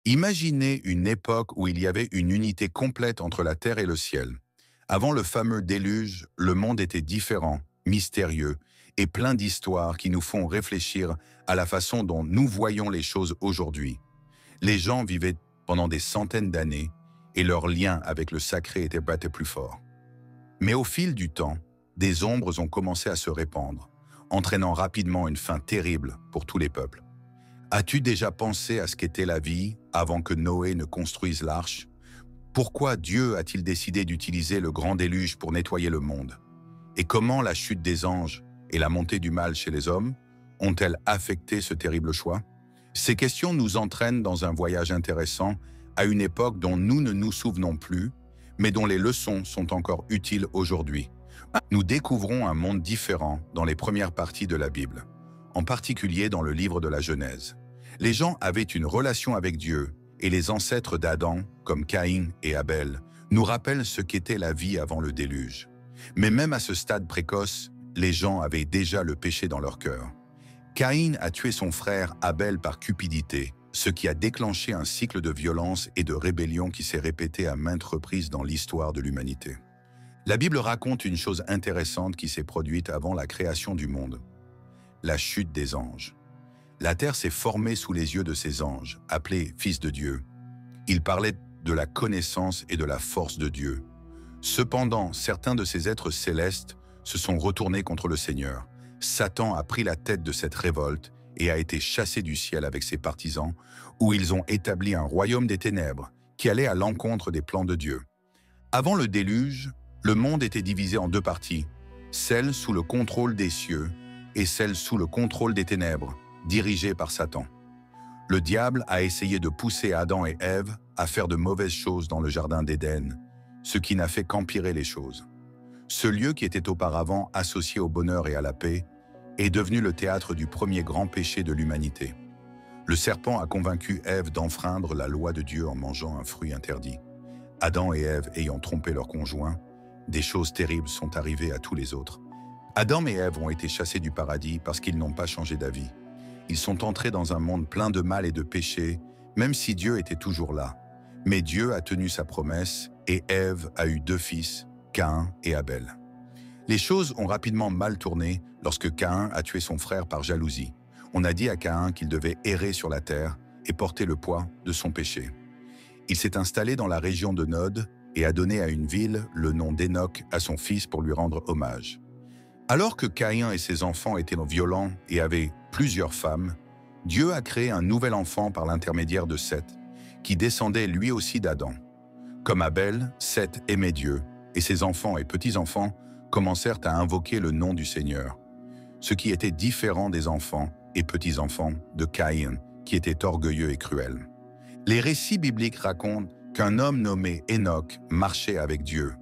Imaginez une époque où il y avait une unité complète entre la terre et le ciel. Avant le fameux déluge, le monde était différent, mystérieux et plein d'histoires qui nous font réfléchir à la façon dont nous voyons les choses aujourd'hui. Les gens vivaient pendant des centaines d'années et leur lien avec le sacré était battu plus fort. Mais au fil du temps, des ombres ont commencé à se répandre, entraînant rapidement une fin terrible pour tous les peuples. As-tu déjà pensé à ce qu'était la vie avant que Noé ne construise l'arche? Pourquoi Dieu a-t-il décidé d'utiliser le grand déluge pour nettoyer le monde? Et comment la chute des anges et la montée du mal chez les hommes ont-elles affecté ce terrible choix? Ces questions nous entraînent dans un voyage intéressant à une époque dont nous ne nous souvenons plus, mais dont les leçons sont encore utiles aujourd'hui. Nous découvrons un monde différent dans les premières parties de la Bible, en particulier dans le livre de la Genèse. Les gens avaient une relation avec Dieu, et les ancêtres d'Adam, comme Caïn et Abel, nous rappellent ce qu'était la vie avant le déluge. Mais même à ce stade précoce, les gens avaient déjà le péché dans leur cœur. Caïn a tué son frère Abel par cupidité, ce qui a déclenché un cycle de violence et de rébellion qui s'est répété à maintes reprises dans l'histoire de l'humanité. La Bible raconte une chose intéressante qui s'est produite avant la création du monde: la chute des anges. La terre s'est formée sous les yeux de ces anges, appelés fils de Dieu. Ils parlaient de la connaissance et de la force de Dieu. Cependant, certains de ces êtres célestes se sont retournés contre le Seigneur. Satan a pris la tête de cette révolte et a été chassé du ciel avec ses partisans, où ils ont établi un royaume des ténèbres qui allait à l'encontre des plans de Dieu. Avant le déluge, le monde était divisé en deux parties, celle sous le contrôle des cieux et celle sous le contrôle des ténèbres, dirigée par Satan. Le diable a essayé de pousser Adam et Ève à faire de mauvaises choses dans le jardin d'Éden, ce qui n'a fait qu'empirer les choses. Ce lieu qui était auparavant associé au bonheur et à la paix est devenu le théâtre du premier grand péché de l'humanité. Le serpent a convaincu Ève d'enfreindre la loi de Dieu en mangeant un fruit interdit. Adam et Ève ayant trompé leur conjoint, des choses terribles sont arrivées à tous les autres. Adam et Ève ont été chassés du paradis parce qu'ils n'ont pas changé d'avis. Ils sont entrés dans un monde plein de mal et de péché, même si Dieu était toujours là. Mais Dieu a tenu sa promesse et Ève a eu deux fils, Caïn et Abel. Les choses ont rapidement mal tourné lorsque Caïn a tué son frère par jalousie. On a dit à Caïn qu'il devait errer sur la terre et porter le poids de son péché. Il s'est installé dans la région de Nod et a donné à une ville le nom d'Enoch à son fils pour lui rendre hommage. Alors que Caïn et ses enfants étaient violents et avaient plusieurs femmes, Dieu a créé un nouvel enfant par l'intermédiaire de Seth, qui descendait lui aussi d'Adam. Comme Abel, Seth aimait Dieu, et ses enfants et petits-enfants commencèrent à invoquer le nom du Seigneur, ce qui était différent des enfants et petits-enfants de Caïn, qui étaient orgueilleux et cruels. Les récits bibliques racontent qu'un homme nommé Enoch marchait avec Dieu.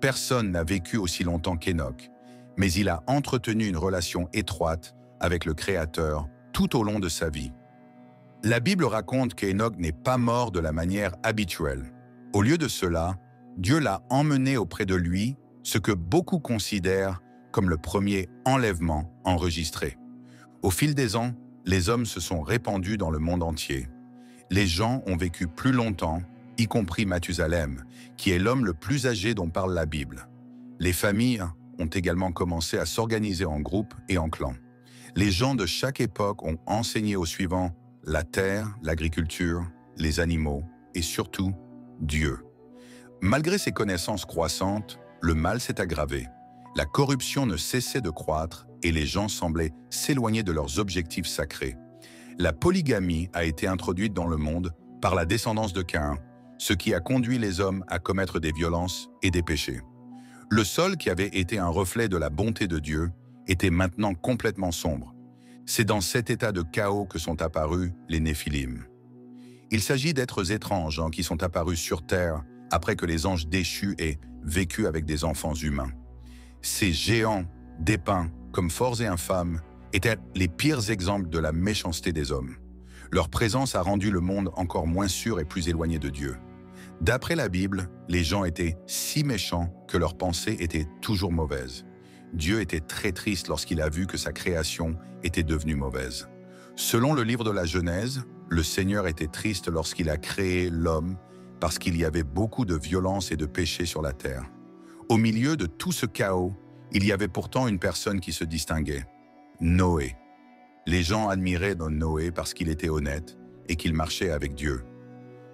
Personne n'a vécu aussi longtemps qu'Enoch, mais il a entretenu une relation étroite avec le Créateur tout au long de sa vie. La Bible raconte qu'Enoch n'est pas mort de la manière habituelle. Au lieu de cela, Dieu l'a emmené auprès de lui, ce que beaucoup considèrent comme le premier enlèvement enregistré. Au fil des ans, les hommes se sont répandus dans le monde entier. Les gens ont vécu plus longtemps, y compris Mathusalem, qui est l'homme le plus âgé dont parle la Bible. Les familles ont également commencé à s'organiser en groupes et en clans. Les gens de chaque époque ont enseigné aux suivants la terre, l'agriculture, les animaux et surtout Dieu. Malgré ces connaissances croissantes, le mal s'est aggravé. La corruption ne cessait de croître et les gens semblaient s'éloigner de leurs objectifs sacrés. La polygamie a été introduite dans le monde par la descendance de Caïn, ce qui a conduit les hommes à commettre des violences et des péchés. Le sol, qui avait été un reflet de la bonté de Dieu, était maintenant complètement sombre. C'est dans cet état de chaos que sont apparus les Néphilim. Il s'agit d'êtres étranges qui sont apparus sur terre après que les anges déchus aient vécu avec des enfants humains. Ces géants, dépeints comme forts et infâmes, étaient les pires exemples de la méchanceté des hommes. Leur présence a rendu le monde encore moins sûr et plus éloigné de Dieu. D'après la Bible, les gens étaient si méchants que leurs pensées étaient toujours mauvaises. Dieu était très triste lorsqu'il a vu que sa création était devenue mauvaise. Selon le livre de la Genèse, Le Seigneur était triste lorsqu'il a créé l'homme parce qu'il y avait beaucoup de violence et de péché sur la terre. Au milieu de tout ce chaos, il y avait pourtant une personne qui se distinguait, Noé. Les gens admiraient Noé parce qu'il était honnête et qu'il marchait avec Dieu.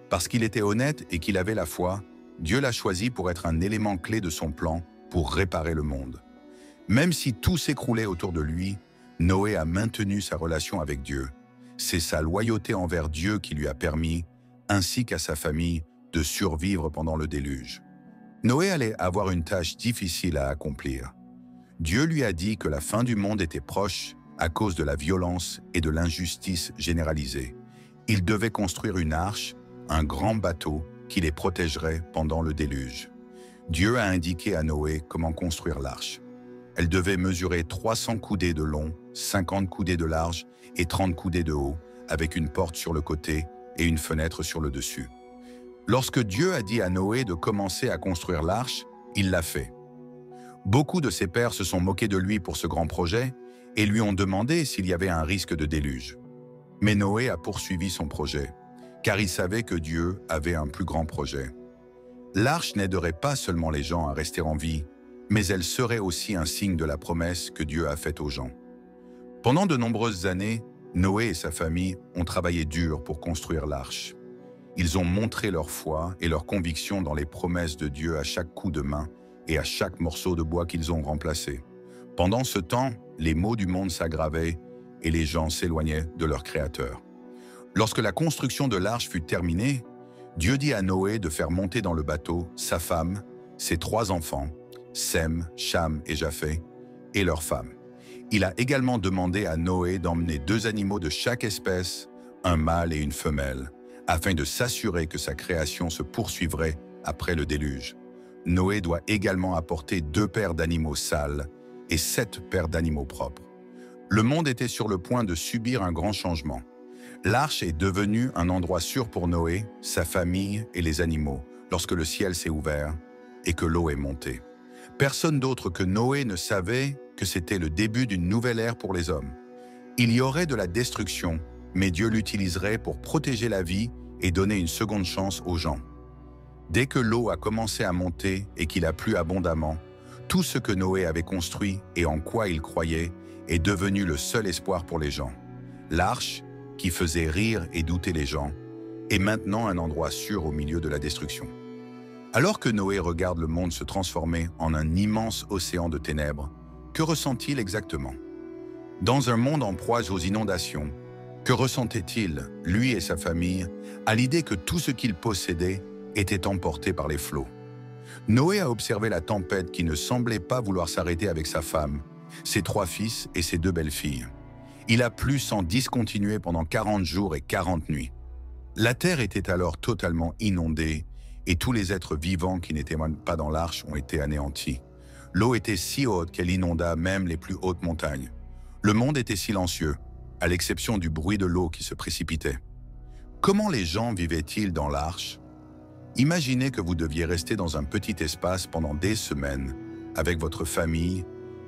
Parce qu'il était honnête et qu'il avait la foi, Dieu l'a choisi pour être un élément clé de son plan pour réparer le monde. Même si tout s'écroulait autour de lui, Noé a maintenu sa relation avec Dieu. C'est sa loyauté envers Dieu qui lui a permis, ainsi qu'à sa famille, de survivre pendant le déluge. Noé allait avoir une tâche difficile à accomplir. Dieu lui a dit que la fin du monde était proche à cause de la violence et de l'injustice généralisée. Il devait construire une arche, un grand bateau qui les protégerait pendant le déluge. Dieu a indiqué à Noé comment construire l'arche. Elle devait mesurer 300 coudées de long, 50 coudées de large et 30 coudées de haut, avec une porte sur le côté et une fenêtre sur le dessus. Lorsque Dieu a dit à Noé de commencer à construire l'arche, il l'a fait. Beaucoup de ses pairs se sont moqués de lui pour ce grand projet et lui ont demandé s'il y avait un risque de déluge. Mais Noé a poursuivi son projet, car il savait que Dieu avait un plus grand projet. L'arche n'aiderait pas seulement les gens à rester en vie, mais elle serait aussi un signe de la promesse que Dieu a faite aux gens. Pendant de nombreuses années, Noé et sa famille ont travaillé dur pour construire l'arche. Ils ont montré leur foi et leur conviction dans les promesses de Dieu à chaque coup de main et à chaque morceau de bois qu'ils ont remplacé. Pendant ce temps, les maux du monde s'aggravaient et les gens s'éloignaient de leur Créateur. Lorsque la construction de l'arche fut terminée, Dieu dit à Noé de faire monter dans le bateau sa femme, ses 3 enfants, Sem, Cham et Japheth, et leurs femmes. Il a également demandé à Noé d'emmener 2 animaux de chaque espèce, un mâle et une femelle, afin de s'assurer que sa création se poursuivrait après le déluge. Noé doit également apporter 2 paires d'animaux sales et 7 paires d'animaux propres. Le monde était sur le point de subir un grand changement. L'arche est devenue un endroit sûr pour Noé, sa famille et les animaux, lorsque le ciel s'est ouvert et que l'eau est montée. Personne d'autre que Noé ne savait que c'était le début d'une nouvelle ère pour les hommes. Il y aurait de la destruction, mais Dieu l'utiliserait pour protéger la vie et donner une seconde chance aux gens. Dès que l'eau a commencé à monter et qu'il a plu abondamment, tout ce que Noé avait construit et en quoi il croyait est devenu le seul espoir pour les gens. L'arche, qui faisait rire et douter les gens, est maintenant un endroit sûr au milieu de la destruction. Alors que Noé regarde le monde se transformer en un immense océan de ténèbres, que ressent-il exactement? Dans un monde en proie aux inondations, que ressentait-il, lui et sa famille, à l'idée que tout ce qu'il possédait était emporté par les flots? Noé a observé la tempête qui ne semblait pas vouloir s'arrêter avec sa femme, ses 3 fils et ses 2 belles-filles. Il a plu sans discontinuer pendant 40 jours et 40 nuits. La terre était alors totalement inondée et tous les êtres vivants qui n'étaient pas dans l'arche ont été anéantis. L'eau était si haute qu'elle inonda même les plus hautes montagnes. Le monde était silencieux, à l'exception du bruit de l'eau qui se précipitait. Comment les gens vivaient-ils dans l'arche? Imaginez que vous deviez rester dans un petit espace pendant des semaines avec votre famille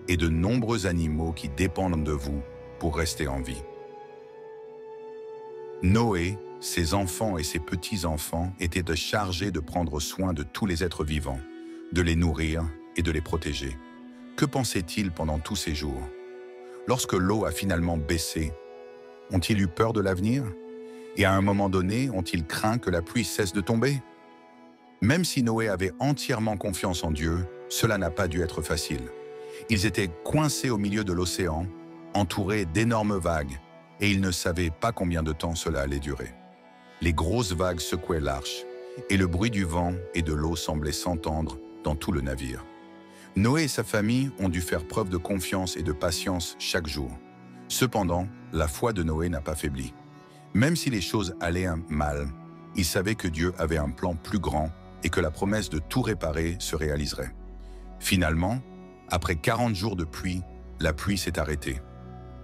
et de nombreux animaux qui dépendent de vous pour rester en vie. Noé, ses enfants et ses petits-enfants étaient chargés de prendre soin de tous les êtres vivants, de les nourrir et de les protéger. Que pensaient-ils pendant tous ces jours? Lorsque l'eau a finalement baissé, ont-ils eu peur de l'avenir? Et à un moment donné, ont-ils craint que la pluie cesse de tomber? Même si Noé avait entièrement confiance en Dieu, cela n'a pas dû être facile. Ils étaient coincés au milieu de l'océan, entourés d'énormes vagues, et ils ne savaient pas combien de temps cela allait durer. Les grosses vagues secouaient l'arche, et le bruit du vent et de l'eau semblait s'entendre dans tout le navire. Noé et sa famille ont dû faire preuve de confiance et de patience chaque jour. Cependant, la foi de Noé n'a pas faibli. Même si les choses allaient mal, il savait que Dieu avait un plan plus grand et que la promesse de tout réparer se réaliserait. Finalement, après 40 jours de pluie, la pluie s'est arrêtée.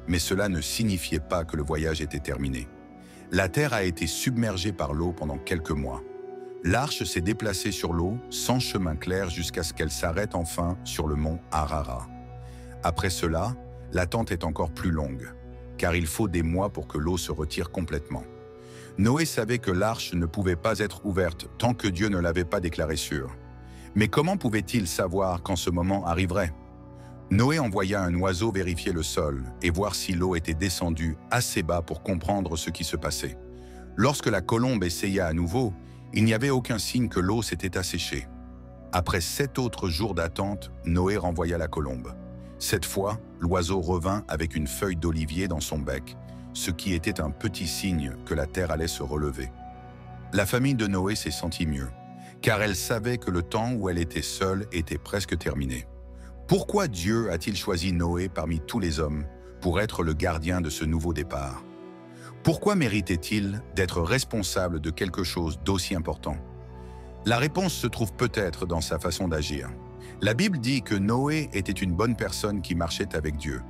Mais cela ne signifiait pas que le voyage était terminé. La terre a été submergée par l'eau pendant quelques mois. L'arche s'est déplacée sur l'eau sans chemin clair jusqu'à ce qu'elle s'arrête enfin sur le mont Ararat. Après cela, l'attente est encore plus longue, car il faut des mois pour que l'eau se retire complètement. Noé savait que l'arche ne pouvait pas être ouverte tant que Dieu ne l'avait pas déclaré sûre. Mais comment pouvait-il savoir quand ce moment arriverait? Noé envoya un oiseau vérifier le sol et voir si l'eau était descendue assez bas pour comprendre ce qui se passait. Lorsque la colombe essaya à nouveau, il n'y avait aucun signe que l'eau s'était asséchée. Après 7 autres jours d'attente, Noé renvoya la colombe. Cette fois, l'oiseau revint avec une feuille d'olivier dans son bec, ce qui était un petit signe que la terre allait se relever. La famille de Noé s'est sentie mieux, car elle savait que le temps où elle était seule était presque terminé. Pourquoi Dieu a-t-il choisi Noé parmi tous les hommes pour être le gardien de ce nouveau départ? Pourquoi méritait-il d'être responsable de quelque chose d'aussi important? La réponse se trouve peut-être dans sa façon d'agir. La Bible dit que Noé était une bonne personne qui marchait avec Dieu.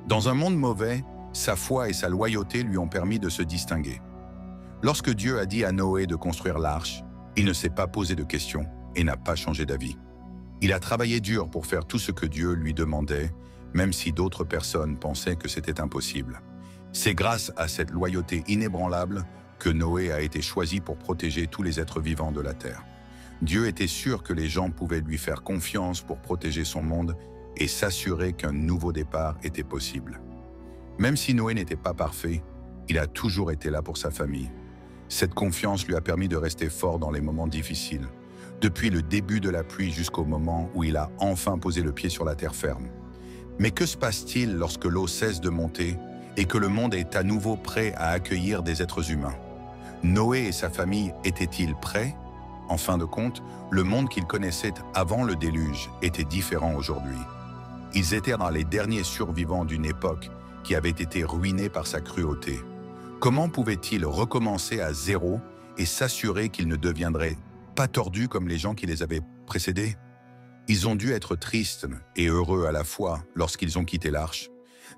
Dans un monde mauvais, sa foi et sa loyauté lui ont permis de se distinguer. Lorsque Dieu a dit à Noé de construire l'arche, il ne s'est pas posé de questions et n'a pas changé d'avis. Il a travaillé dur pour faire tout ce que Dieu lui demandait, même si d'autres personnes pensaient que c'était impossible. C'est grâce à cette loyauté inébranlable que Noé a été choisi pour protéger tous les êtres vivants de la terre. Dieu était sûr que les gens pouvaient lui faire confiance pour protéger son monde et s'assurer qu'un nouveau départ était possible. Même si Noé n'était pas parfait, il a toujours été là pour sa famille. Cette confiance lui a permis de rester fort dans les moments difficiles, depuis le début de la pluie jusqu'au moment où il a enfin posé le pied sur la terre ferme. Mais que se passe-t-il lorsque l'eau cesse de monter et que le monde est à nouveau prêt à accueillir des êtres humains? Noé et sa famille étaient-ils prêts? En fin de compte, le monde qu'ils connaissaient avant le déluge était différent aujourd'hui. Ils étaient dans les derniers survivants d'une époque qui avait été ruinée par sa cruauté. Comment pouvaient-ils recommencer à zéro et s'assurer qu'ils ne deviendraient pas tordus comme les gens qui les avaient précédés? Ils ont dû être tristes et heureux à la fois lorsqu'ils ont quitté l'arche.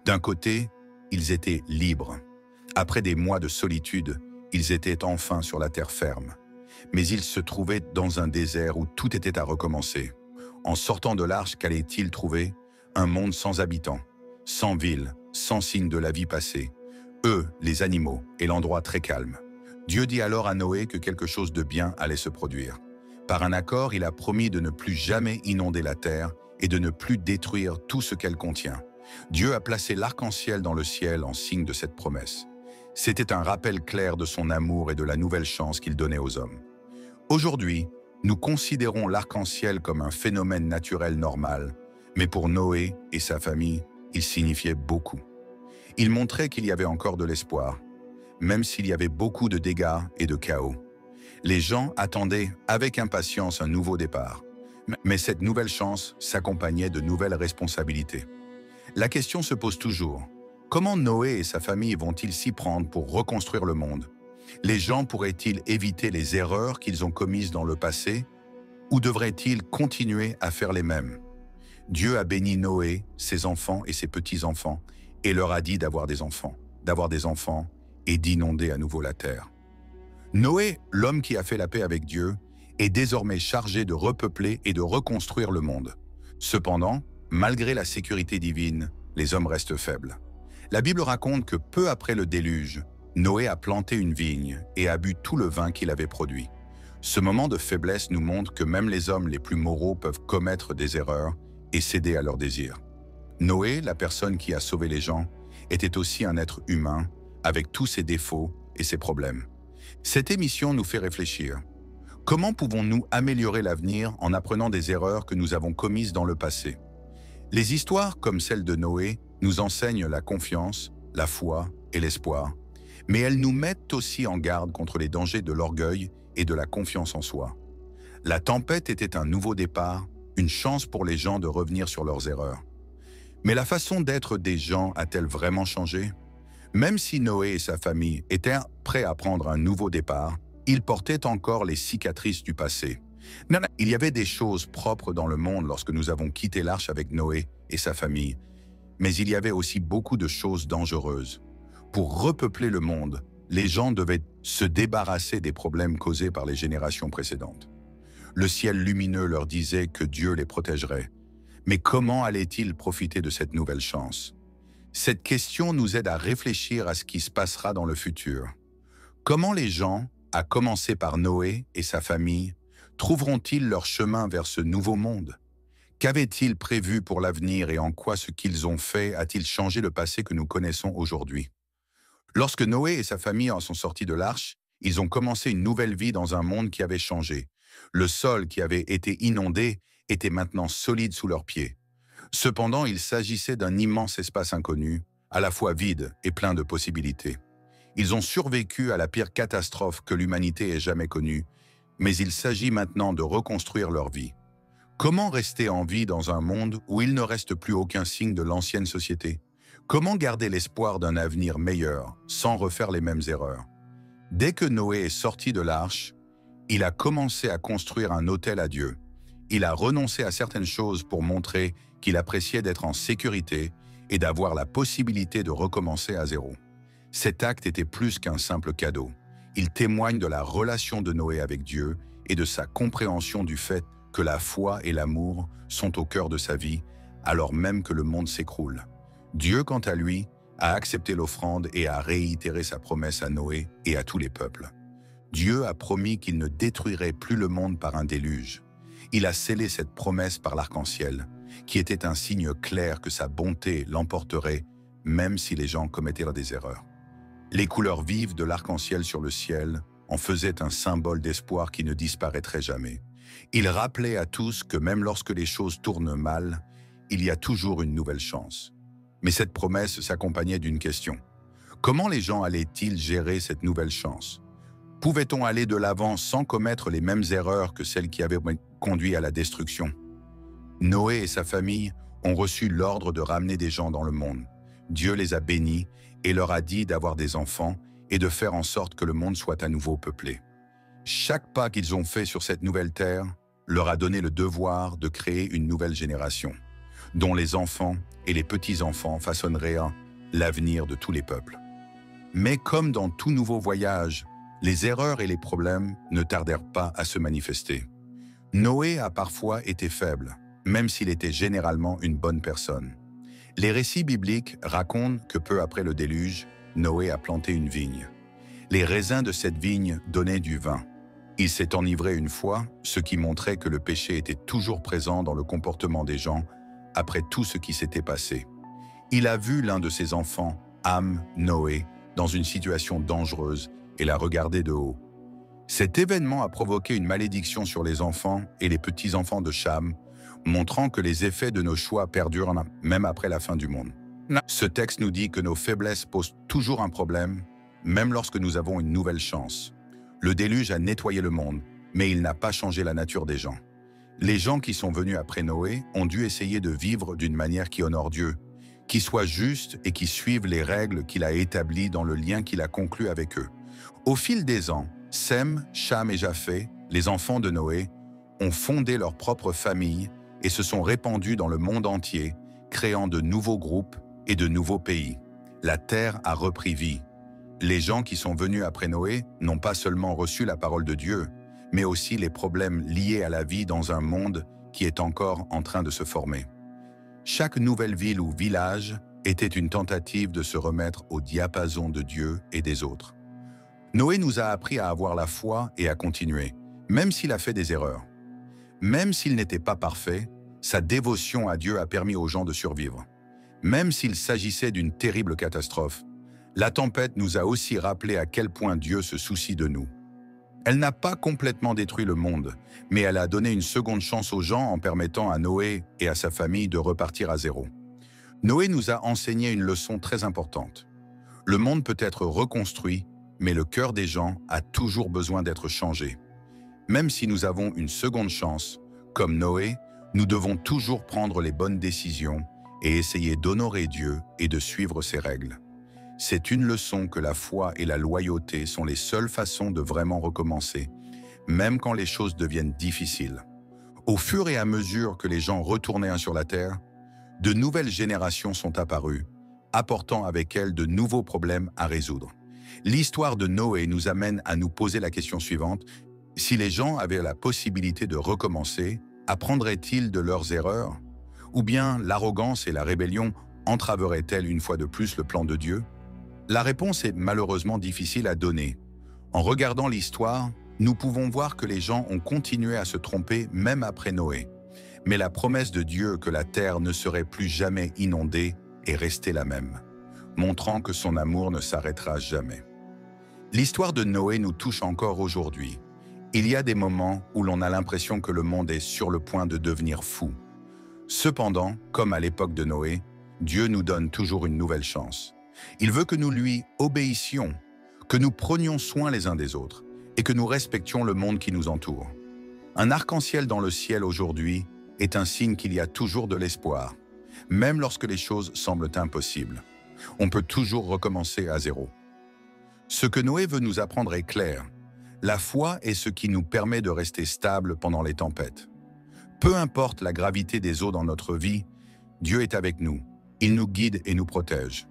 D'un côté, ils étaient libres. Après des mois de solitude, ils étaient enfin sur la terre ferme. Mais ils se trouvaient dans un désert où tout était à recommencer. En sortant de l'arche, qu'allaient-ils trouver? Un monde sans habitants, sans ville, sans signe de la vie passée. Eux, les animaux, et l'endroit très calme. Dieu dit alors à Noé que quelque chose de bien allait se produire. Par un accord, il a promis de ne plus jamais inonder la terre et de ne plus détruire tout ce qu'elle contient. Dieu a placé l'arc-en-ciel dans le ciel en signe de cette promesse. C'était un rappel clair de son amour et de la nouvelle chance qu'il donnait aux hommes. Aujourd'hui, nous considérons l'arc-en-ciel comme un phénomène naturel normal, mais pour Noé et sa famille, il signifiait beaucoup. Il montrait qu'il y avait encore de l'espoir, même s'il y avait beaucoup de dégâts et de chaos. Les gens attendaient avec impatience un nouveau départ, mais cette nouvelle chance s'accompagnait de nouvelles responsabilités. La question se pose toujours, comment Noé et sa famille vont-ils s'y prendre pour reconstruire le monde? Les gens pourraient-ils éviter les erreurs qu'ils ont commises dans le passé, ou devraient-ils continuer à faire les mêmes? Dieu a béni Noé, ses enfants et ses petits-enfants, et leur a dit d'avoir des enfants et d'inonder à nouveau la terre. Noé, l'homme qui a fait la paix avec Dieu, est désormais chargé de repeupler et de reconstruire le monde. Cependant, malgré la sécurité divine, les hommes restent faibles. La Bible raconte que peu après le déluge, Noé a planté une vigne et a bu tout le vin qu'il avait produit. Ce moment de faiblesse nous montre que même les hommes les plus moraux peuvent commettre des erreurs et céder à leurs désirs. Noé, la personne qui a sauvé les gens, était aussi un être humain avec tous ses défauts et ses problèmes. Cette émission nous fait réfléchir. Comment pouvons-nous améliorer l'avenir en apprenant des erreurs que nous avons commises dans le passé? Les histoires comme celle de Noé nous enseignent la confiance, la foi et l'espoir, mais elles nous mettent aussi en garde contre les dangers de l'orgueil et de la confiance en soi. La tempête était un nouveau départ, une chance pour les gens de revenir sur leurs erreurs. Mais la façon d'être des gens a-t-elle vraiment changé? Même si Noé et sa famille étaient prêts à prendre un nouveau départ, ils portaient encore les cicatrices du passé. Il y avait des choses propres dans le monde lorsque nous avons quitté l'arche avec Noé et sa famille, mais il y avait aussi beaucoup de choses dangereuses. Pour repeupler le monde, les gens devaient se débarrasser des problèmes causés par les générations précédentes. Le ciel lumineux leur disait que Dieu les protégerait. Mais comment allaient-ils profiter de cette nouvelle chance? Cette question nous aide à réfléchir à ce qui se passera dans le futur. Comment les gens, à commencer par Noé et sa famille, trouveront-ils leur chemin vers ce nouveau monde? Qu'avaient-ils prévu pour l'avenir et en quoi ce qu'ils ont fait a-t-il changé le passé que nous connaissons aujourd'hui? Lorsque Noé et sa famille en sont sortis de l'arche, ils ont commencé une nouvelle vie dans un monde qui avait changé. Le sol qui avait été inondé était maintenant solide sous leurs pieds. Cependant, il s'agissait d'un immense espace inconnu, à la fois vide et plein de possibilités. Ils ont survécu à la pire catastrophe que l'humanité ait jamais connue, mais il s'agit maintenant de reconstruire leur vie. Comment rester en vie dans un monde où il ne reste plus aucun signe de l'ancienne société? Comment garder l'espoir d'un avenir meilleur sans refaire les mêmes erreurs? Dès que Noé est sorti de l'arche, il a commencé à construire un autel à Dieu. Il a renoncé à certaines choses pour montrer qu'il appréciait d'être en sécurité et d'avoir la possibilité de recommencer à zéro. Cet acte était plus qu'un simple cadeau. Il témoigne de la relation de Noé avec Dieu et de sa compréhension du fait que la foi et l'amour sont au cœur de sa vie, alors même que le monde s'écroule. Dieu, quant à lui, a accepté l'offrande et a réitéré sa promesse à Noé et à tous les peuples. Dieu a promis qu'il ne détruirait plus le monde par un déluge. Il a scellé cette promesse par l'arc-en-ciel, qui était un signe clair que sa bonté l'emporterait, même si les gens commettaient des erreurs. Les couleurs vives de l'arc-en-ciel sur le ciel en faisaient un symbole d'espoir qui ne disparaîtrait jamais. Il rappelait à tous que même lorsque les choses tournent mal, il y a toujours une nouvelle chance. Mais cette promesse s'accompagnait d'une question. Comment les gens allaient-ils gérer cette nouvelle chance? Pouvait-on aller de l'avant sans commettre les mêmes erreurs que celles qui avaient conduit à la destruction? Noé et sa famille ont reçu l'ordre de ramener des gens dans le monde. Dieu les a bénis et leur a dit d'avoir des enfants et de faire en sorte que le monde soit à nouveau peuplé. Chaque pas qu'ils ont fait sur cette nouvelle terre leur a donné le devoir de créer une nouvelle génération, dont les enfants et les petits-enfants façonneraient l'avenir de tous les peuples. Mais comme dans tout nouveau voyage, les erreurs et les problèmes ne tardèrent pas à se manifester. Noé a parfois été faible, même s'il était généralement une bonne personne. Les récits bibliques racontent que peu après le déluge, Noé a planté une vigne. Les raisins de cette vigne donnaient du vin. Il s'est enivré une fois, ce qui montrait que le péché était toujours présent dans le comportement des gens après tout ce qui s'était passé. Il a vu l'un de ses enfants, Ham, Noé, dans une situation dangereuse et l'a regardé de haut. Cet événement a provoqué une malédiction sur les enfants et les petits-enfants de Cham, montrant que les effets de nos choix perdurent même après la fin du monde. Ce texte nous dit que nos faiblesses posent toujours un problème, même lorsque nous avons une nouvelle chance. Le déluge a nettoyé le monde, mais il n'a pas changé la nature des gens. Les gens qui sont venus après Noé ont dû essayer de vivre d'une manière qui honore Dieu, qui soit juste et qui suive les règles qu'il a établies dans le lien qu'il a conclu avec eux. Au fil des ans, Sem, Cham et Japheth, les enfants de Noé, ont fondé leur propre famille et se sont répandus dans le monde entier, créant de nouveaux groupes et de nouveaux pays. La terre a repris vie. Les gens qui sont venus après Noé n'ont pas seulement reçu la parole de Dieu, mais aussi les problèmes liés à la vie dans un monde qui est encore en train de se former. Chaque nouvelle ville ou village était une tentative de se remettre au diapason de Dieu et des autres. Noé nous a appris à avoir la foi et à continuer, même s'il a fait des erreurs. Même s'il n'était pas parfait, sa dévotion à Dieu a permis aux gens de survivre. Même s'il s'agissait d'une terrible catastrophe, la tempête nous a aussi rappelé à quel point Dieu se soucie de nous. Elle n'a pas complètement détruit le monde, mais elle a donné une seconde chance aux gens en permettant à Noé et à sa famille de repartir à zéro. Noé nous a enseigné une leçon très importante. Le monde peut être reconstruit, mais le cœur des gens a toujours besoin d'être changé. Même si nous avons une seconde chance, comme Noé, nous devons toujours prendre les bonnes décisions et essayer d'honorer Dieu et de suivre ses règles. C'est une leçon que la foi et la loyauté sont les seules façons de vraiment recommencer, même quand les choses deviennent difficiles. Au fur et à mesure que les gens retournaient sur la terre, de nouvelles générations sont apparues, apportant avec elles de nouveaux problèmes à résoudre. L'histoire de Noé nous amène à nous poser la question suivante: si les gens avaient la possibilité de recommencer, apprendraient-ils de leurs erreurs? Ou bien l'arrogance et la rébellion entraveraient-elles une fois de plus le plan de Dieu? La réponse est malheureusement difficile à donner. En regardant l'histoire, nous pouvons voir que les gens ont continué à se tromper même après Noé. Mais la promesse de Dieu que la terre ne serait plus jamais inondée est restée la même, montrant que son amour ne s'arrêtera jamais. L'histoire de Noé nous touche encore aujourd'hui. Il y a des moments où l'on a l'impression que le monde est sur le point de devenir fou. Cependant, comme à l'époque de Noé, Dieu nous donne toujours une nouvelle chance. Il veut que nous lui obéissions, que nous prenions soin les uns des autres et que nous respections le monde qui nous entoure. Un arc-en-ciel dans le ciel aujourd'hui est un signe qu'il y a toujours de l'espoir, même lorsque les choses semblent impossibles. On peut toujours recommencer à zéro. Ce que Noé veut nous apprendre est clair. La foi est ce qui nous permet de rester stable pendant les tempêtes. Peu importe la gravité des eaux dans notre vie, Dieu est avec nous. Il nous guide et nous protège.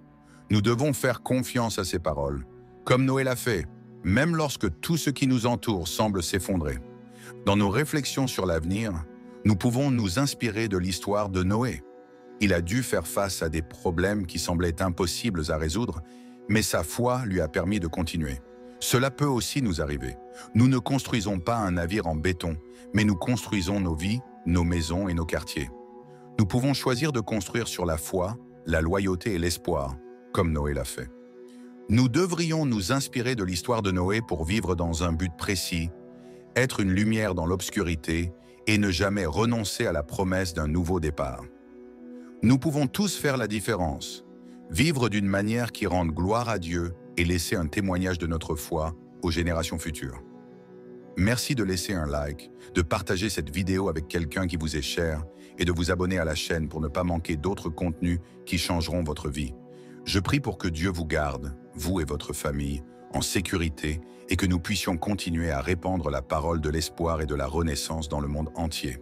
Nous devons faire confiance à ses paroles, comme Noé l'a fait, même lorsque tout ce qui nous entoure semble s'effondrer. Dans nos réflexions sur l'avenir, nous pouvons nous inspirer de l'histoire de Noé. Il a dû faire face à des problèmes qui semblaient impossibles à résoudre, mais sa foi lui a permis de continuer. Cela peut aussi nous arriver. Nous ne construisons pas un navire en béton, mais nous construisons nos vies, nos maisons et nos quartiers. Nous pouvons choisir de construire sur la foi, la loyauté et l'espoir, comme Noé l'a fait. Nous devrions nous inspirer de l'histoire de Noé pour vivre dans un but précis, être une lumière dans l'obscurité et ne jamais renoncer à la promesse d'un nouveau départ. Nous pouvons tous faire la différence, vivre d'une manière qui rende gloire à Dieu et laisser un témoignage de notre foi aux générations futures. Merci de laisser un like, de partager cette vidéo avec quelqu'un qui vous est cher et de vous abonner à la chaîne pour ne pas manquer d'autres contenus qui changeront votre vie. Je prie pour que Dieu vous garde, vous et votre famille, en sécurité et que nous puissions continuer à répandre la parole de l'espoir et de la renaissance dans le monde entier.